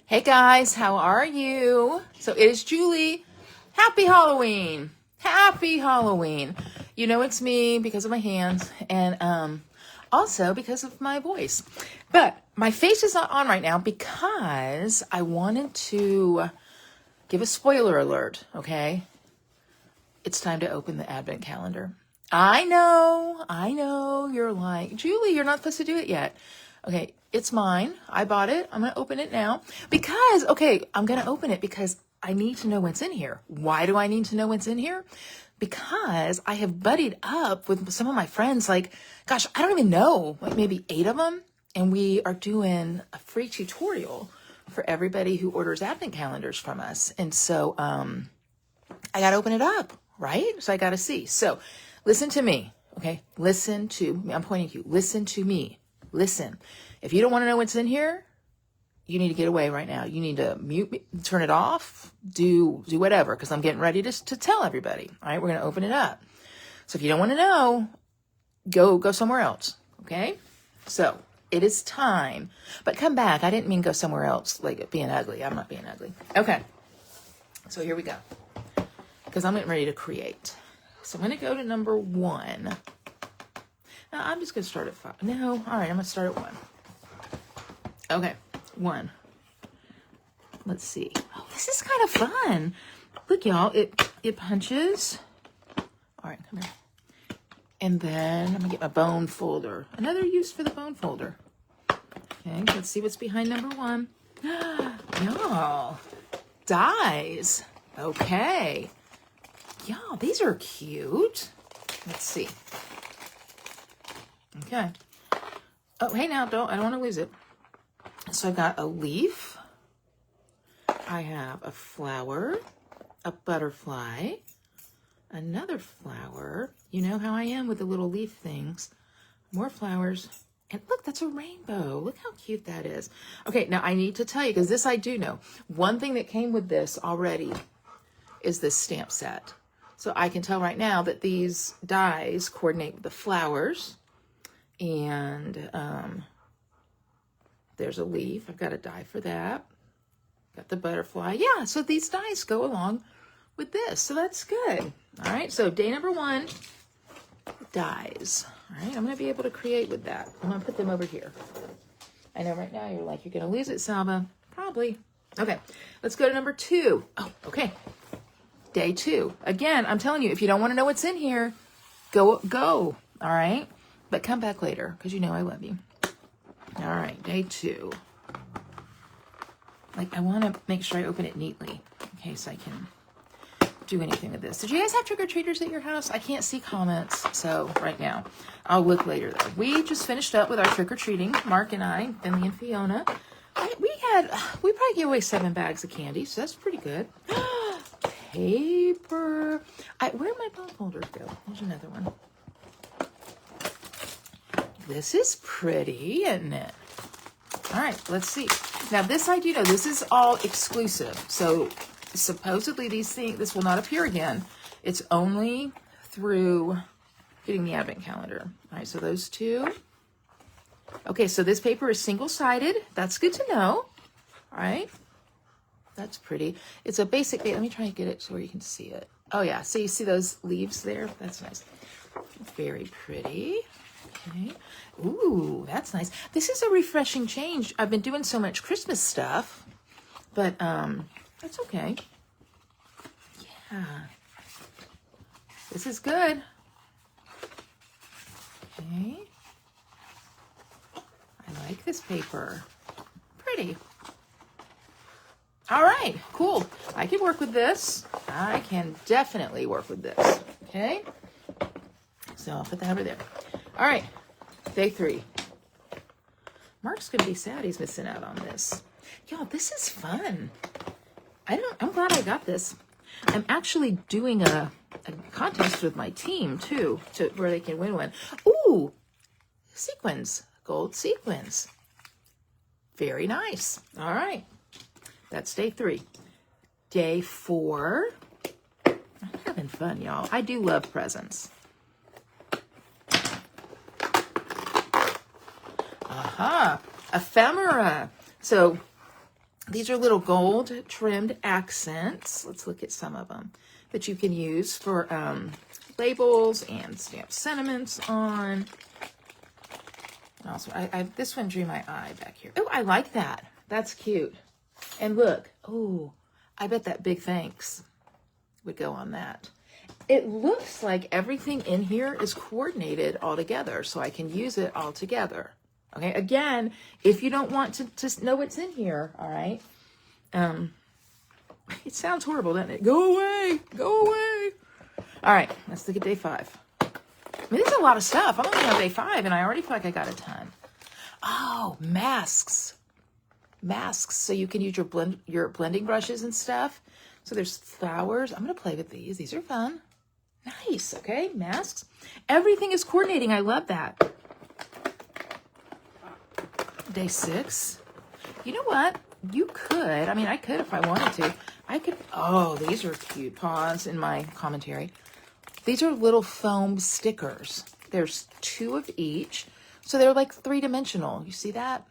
Hey guys, how are you? So it is Julie. Happy Halloween. Happy Halloween. You know it's me because of my hands and also because of my voice. But my face is not on right now because I wanted to give a spoiler alert, okay? It's time to open the advent calendar. I know, you're like, Julie, you're not supposed to do it yet. Okay, it's mine. I bought it. I'm going to open it now because, I'm going to open it because I need to know what's in here. Why do I need to know what's in here? Because I have buddied up with some of my friends, like, gosh, I don't even know, like maybe 8 of them. And we are doing a free tutorial for everybody who orders advent calendars from us. And so, I got to open it up, right? So I got to see. So listen to me. Okay. Listen to me. I'm pointing to you. Listen to me. Listen. If you don't want to know what's in here, you need to get away right now. You need to mute me, turn it off, do whatever, because I'm getting ready to tell everybody. All right. We're going to open it up. So if you don't want to know, go somewhere else. Okay. So it is time, but come back. I didn't mean go somewhere else, like being ugly. I'm not being ugly. Okay. So here we go. Because I'm getting ready to create. So I'm going to go to number 1. Now, I'm just going to start at 5. No, all right, I'm going to start at 1. Okay, 1. Let's see. Oh, this is kind of fun. Look, y'all, it punches. All right, come here. And then I'm going to get my bone folder. Another use for the bone folder. Okay, let's see what's behind number 1. Y'all, dies. Okay. Y'all, these are cute. Let's see. Okay. Oh, hey now, I don't want to lose it. So I've got a leaf. I have a flower, a butterfly, another flower. You know how I am with the little leaf things. More flowers. And look, that's a rainbow. Look how cute that is. Okay, now I need to tell you, because this I do know. One thing that came with this already is this stamp set. So I can tell right now that these dies coordinate with the flowers. And there's a leaf. I've got a die for that. Got the butterfly. Yeah, so these dies go along with this. So that's good. All right, so day number 1, dies. All right, I'm going to be able to create with that. I'm going to put them over here. I know right now you're like, you're going to lose it, Salva. Probably. Okay, let's go to number 2. Oh, okay. Day 2. Again, I'm telling you, if you don't want to know what's in here, go. All right? But come back later, because you know I love you. All right, day 2. Like, I want to make sure I open it neatly in case I can do anything with this. Did you guys have trick-or-treaters at your house? I can't see comments, so right now. I'll look later, though. We just finished up with our trick-or-treating, Mark and I, Finley and Fiona. We probably gave away 7 bags of candy, so that's pretty good. Paper. Where'd my bone folders go? There's another one. This is pretty, isn't it? All right, let's see. Now, this I do know. This is all exclusive. So, supposedly, this will not appear again. It's only through getting the advent calendar. All right, so those 2. Okay, so this paper is single-sided. That's good to know. All right. That's pretty. It's a basic, let me try and get it so where you can see it. Oh yeah, so you see those leaves there? That's nice. Very pretty. Okay. Ooh, that's nice. This is a refreshing change. I've been doing so much Christmas stuff, but that's okay. Yeah. This is good. Okay. I like this paper. Pretty. All right, cool. I can work with this. I can definitely work with this. Okay. So I'll put that over there. All right, day 3. Mark's gonna be sad he's missing out on this. Y'all, this is fun. I'm glad I got this. I'm actually doing a contest with my team too, where they can win one. Ooh, sequins, gold sequins. Very nice. All right. That's day 3. Day 4. I'm having fun, y'all. I do love presents. Aha, ephemera. So These are little gold trimmed accents. Let's look at some of them that you can use for labels and stamp sentiments on. And also, this one drew my eye back here. Oh, I like that. That's cute. And look, oh, I bet that big thanks would go on that. It looks like everything in here is coordinated all together, so I can use it all together. Okay, again, if you don't want to know what's in here, all right? It sounds horrible, doesn't it? Go away, go away. All right, let's look at day 5. I mean, there's a lot of stuff. I'm only on day 5, and I already feel like I got a ton. Oh, masks. Masks, so you can use your blending brushes and stuff. So there's flowers. I'm going to play with these. These are fun. Nice, okay? Masks. Everything is coordinating. I love that. Day 6. You know what? You could. I mean, I could if I wanted to. I could. Oh, these are cute. Pause in my commentary. These are little foam stickers. There's 2 of each. So they're like 3-dimensional. You see that?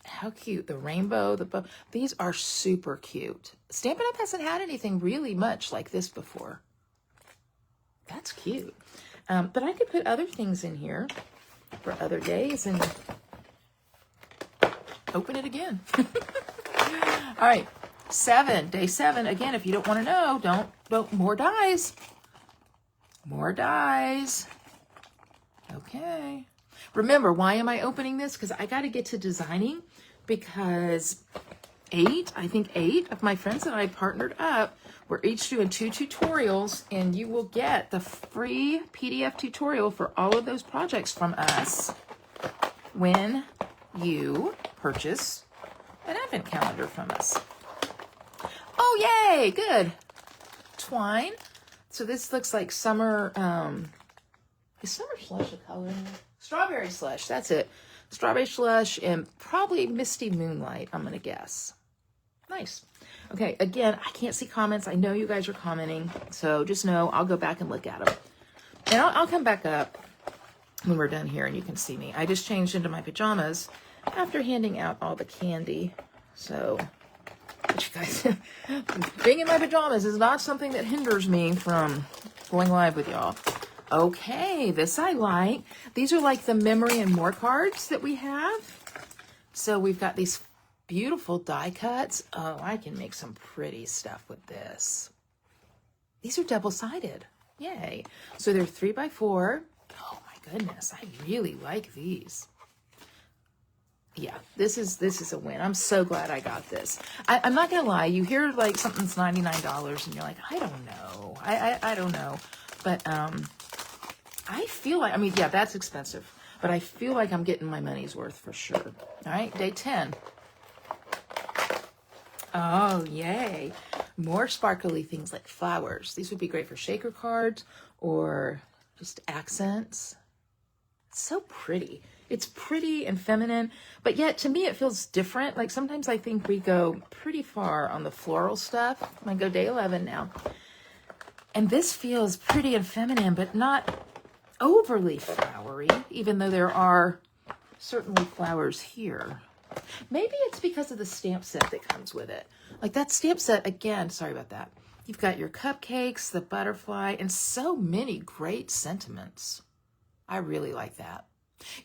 How cute. The rainbow, the bow. These are super cute. Stampin' Up! Hasn't had anything really much like this before. That's cute. But I could put other things in here for other days and open it again. All right. 7. Day 7. Again, if you don't want to know, don't. More dies. More dies. Okay. Remember, why am I opening this? Because I got to get to designing, because 8 of my friends and I partnered up. We're each doing 2 tutorials, and you will get the free PDF tutorial for all of those projects from us when you purchase an advent calendar from us. Oh, yay! Good. Twine. So this looks like summer, is summer slush a color? Strawberry slush, that's it. Strawberry slush and probably misty moonlight, I'm going to guess. Nice. Okay, again, I can't see comments. I know you guys are commenting, so just know I'll go back and look at them. And I'll come back up when we're done here and you can see me. I just changed into my pajamas after handing out all the candy. So, but you guys, being in my pajamas is not something that hinders me from going live with y'all. Okay, this I like. These are like the memory and more cards that we have. So we've got these beautiful die cuts. Oh, I can make some pretty stuff with this. These are double-sided. Yay. So they're 3x4. Oh my goodness, I really like these. Yeah, this is a win. I'm so glad I got this. I'm not gonna lie, you hear like something's $99 and you're like, I don't know. I don't know. But I feel like, I mean, yeah, that's expensive, but I feel like I'm getting my money's worth for sure. All right, day 10. Oh, yay. More sparkly things like flowers. These would be great for shaker cards or just accents. It's so pretty. It's pretty and feminine, but yet to me it feels different. Like sometimes I think we go pretty far on the floral stuff. I'm gonna go day 11 now. And this feels pretty and feminine, but not overly flowery, even though there are certainly flowers here. Maybe it's because of the stamp set that comes with it. Like that stamp set, again, sorry about that. You've got your cupcakes, the butterfly, and so many great sentiments. I really like that.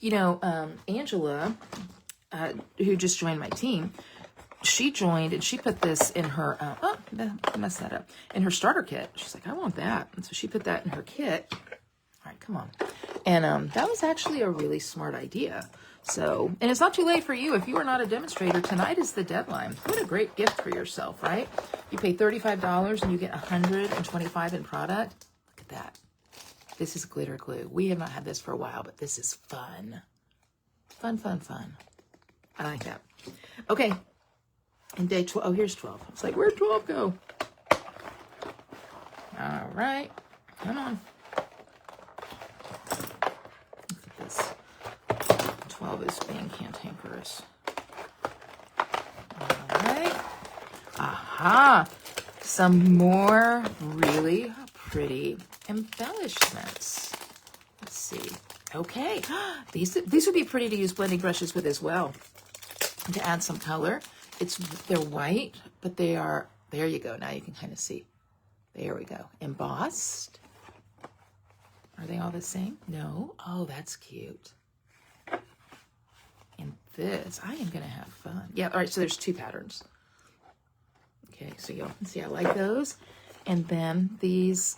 You know, Angela, who just joined my team, she joined and she put this in her, I messed that up, in her starter kit. She's like, I want that. And so she put that in her kit. All right, come on. And that was actually a really smart idea. So, and it's not too late for you. If you are not a demonstrator, tonight is the deadline. What a great gift for yourself, right? You pay $35 and you get $125 in product. Look at that. This is glitter glue. We have not had this for a while, but this is fun. Fun, fun, fun. I like that. Okay. And day 12. Oh, here's 12. It's like, where'd 12 go? All right. Come on. Look at this. 12 is being cantankerous. All right. Aha. Some more really pretty embellishments. Let's see. Okay. These would be pretty to use blending brushes with as well. to add some color. They're white, but they are, there you go. Now you can kind of see. There we go. Embossed. Are they all the same? No. Oh, that's cute. And this, I am going to have fun. Yeah, all right, so there's 2 patterns. Okay, so y'all can see I like those. And then these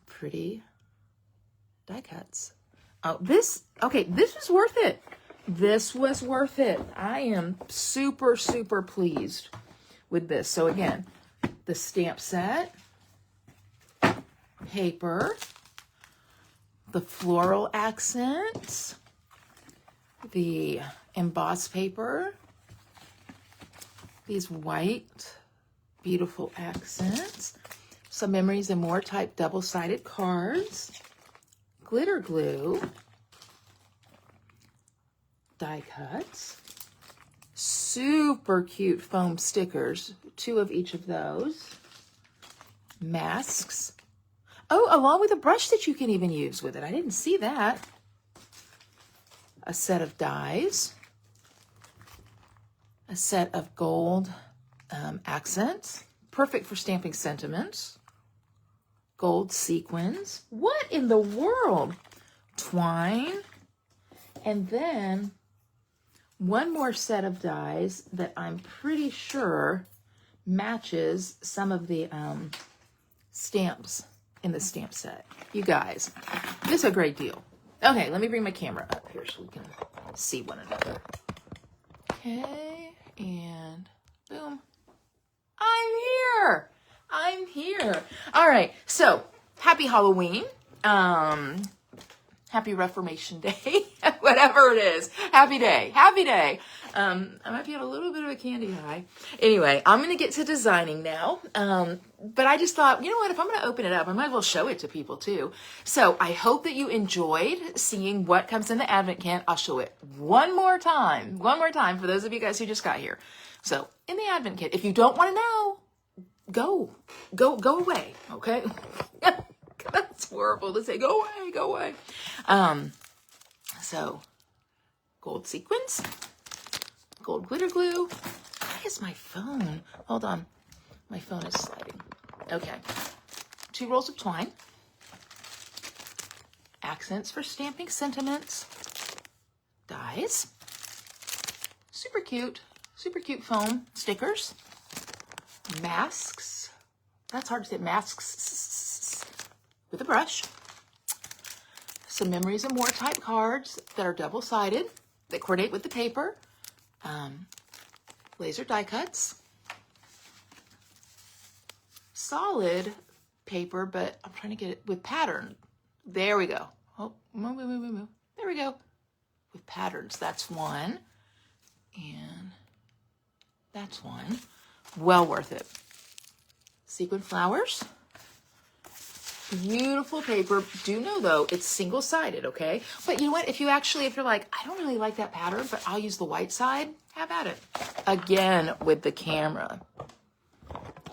pretty die cuts. Oh, this was worth it. This was worth it. I am super, super pleased with this. So again, the stamp set, paper, the floral accents, the embossed paper, these white, beautiful accents, some Memories and More type double-sided cards, glitter glue, die cuts, super cute foam stickers, 2 of each of those, masks. Oh, along with a brush that you can even use with it. I didn't see that. A set of dies, a set of gold accents, perfect for stamping sentiments, gold sequins. What in the world? Twine, and then one more set of dies that I'm pretty sure matches some of the stamps in the stamp set. You guys, this is a great deal. Okay, let me bring my camera up here so we can see one another. Okay, and boom. I'm here. All right, so happy Halloween. Happy Reformation Day, whatever it is. Happy day. I might be on a little bit of a candy high. Anyway, I'm going to get to designing now. But I just thought, you know what, if I'm going to open it up, I might as well show it to people too. So I hope that you enjoyed seeing what comes in the Advent kit. I'll show it one more time for those of you guys who just got here. So in the Advent kit, if you don't want to know, go away, okay? That's horrible to say, go away. So gold sequins, gold glitter glue. Why is my phone? Hold on. My phone is sliding. Okay. 2 rolls of twine. Accents for stamping sentiments. Dies. Super cute foam stickers. Masks. That's hard to say. Masks with a brush. Some Memories and More type cards that are double-sided that coordinate with the paper. Laser die cuts. Solid paper, but I'm trying to get it with pattern. There we go. Oh, move. There we go. With patterns. That's one. And that's one. Well worth it. Sequin flowers. Beautiful paper. Do know though, it's single-sided, okay? But you know what? If you're like, I don't really like that pattern, but I'll use the white side, have at it. Again, with the camera.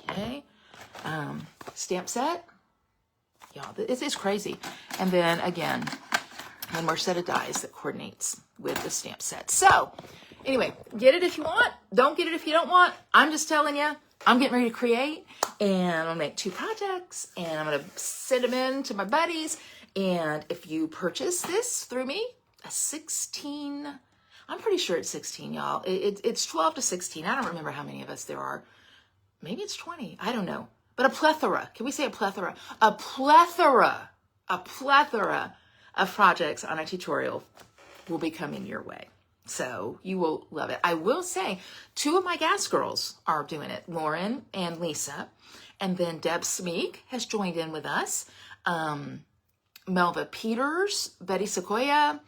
Okay. Stamp set. Yeah, it's crazy. And then again, one more set of dies that coordinates with the stamp set. So anyway, get it if you want. Don't get it if you don't want. I'm just telling you, I'm getting ready to create, and I'm gonna make 2 projects, and I'm gonna send them in to my buddies. And if you purchase this through me, a 16, I'm pretty sure it's 16, y'all. It's 12 to 16. I don't remember how many of us there are. Maybe it's 20. I don't know. But a plethora. Can we say a plethora? A plethora of projects on a tutorial will be coming your way. So you will love it. I will say 2 of my gas girls are doing it, Lauren and Lisa. And then Deb Smeek has joined in with us. Melva Peters, Betty Sequoia.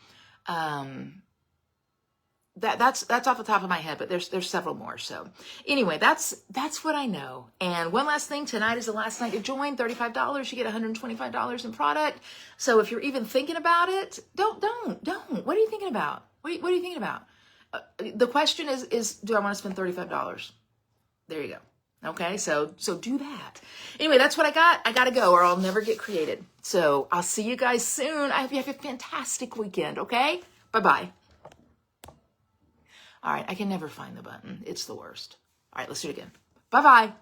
That's off the top of my head, but there's several more. So anyway, that's what I know. And one last thing, tonight is the last night to join. $35, you get $125 in product. So if you're even thinking about it, don't. What are you thinking about? What are you thinking about? The question is, do I want to spend $35? There you go. Okay, so do that. Anyway, that's what I got. I got to go or I'll never get created. So I'll see you guys soon. I hope you have a fantastic weekend, okay? Bye-bye. All right, I can never find the button. It's the worst. All right, let's do it again. Bye-bye.